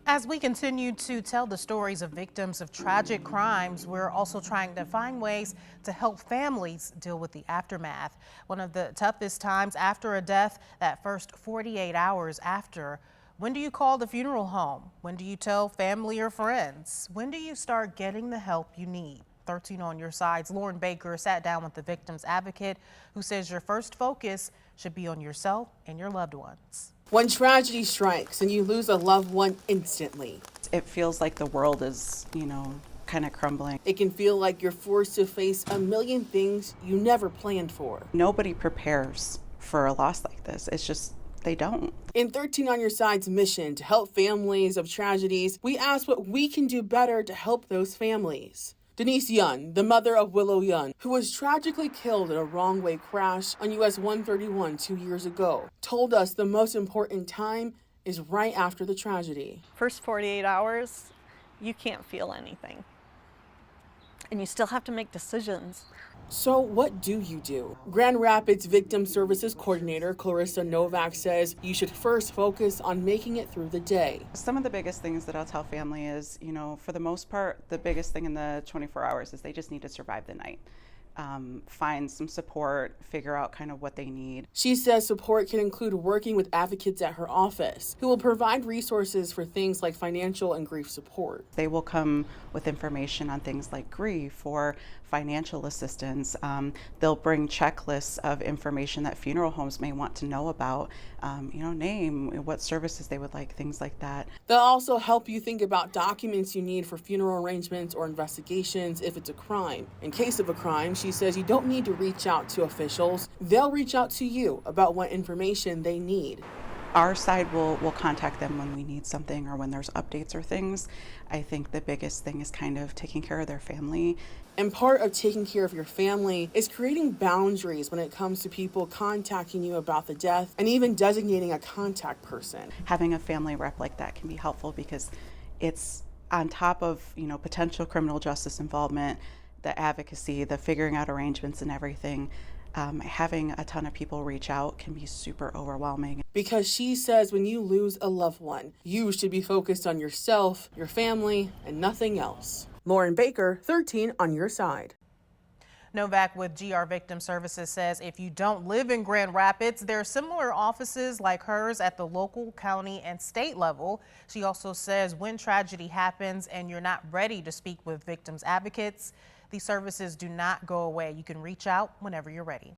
As we continue to tell the stories of victims of tragic crimes, we're also trying to find ways to help families deal with the aftermath. One of the toughest times after a death, that first 48 hours after. When do you call the funeral home? When do you tell family or friends? When do you start getting the help you need? 13 on Your Side's Lauren Baker sat down with the victim's advocate, who says your first focus should be on yourself and your loved ones. When tragedy strikes and you lose a loved one instantly, it feels like the world is, kind of crumbling. it can feel like you're forced to face a million things you never planned for. Nobody prepares for a loss like this. It's just, they don't. In 13 on Your Side's mission to help families of tragedies, we asked what we can do better to help those families. Denise Yun, the mother of Willow Yun, who was tragically killed in a wrong-way crash on US 131 2 years ago, told us the most important time is right after the tragedy. First 48 hours, you can't feel anything. And you still have to make decisions. So what do you do? Grand Rapids Victim Services Coordinator Clarissa Novak says you should first focus on making it through the day. Some of the biggest things that I'll tell family is, for the most part, the biggest thing in the 24 hours is they just need to survive the night. Find some support, figure out kind of what they need. She says support can include working with advocates at her office who will provide resources for things like financial and grief support. They will come with information on things like grief or financial assistance. They'll bring checklists of information that funeral homes may want to know about, name, what services they would like, things like that. They'll also help you think about documents you need for funeral arrangements or investigations if it's a crime. In case of a crime, she says you don't need to reach out to officials. They'll reach out to you about what information they need. Our side will contact them when we need something or when there's updates or things. I think the biggest thing is kind of taking care of their family. And part of taking care of your family is creating boundaries when it comes to people contacting you about the death and even designating a contact person. Having a family rep like that can be helpful because it's on top of, potential criminal justice involvement, the advocacy, the figuring out arrangements and everything. Having a ton of people reach out can be super overwhelming. Because she says when you lose a loved one, you should be focused on yourself, your family, and nothing else. Lauren Baker, 13 on Your Side. Novak with GR Victim Services says if you don't live in Grand Rapids, there are similar offices like hers at the local, county, and state level. She also says when tragedy happens and you're not ready to speak with victims advocates, these services do not go away. You can reach out whenever you're ready.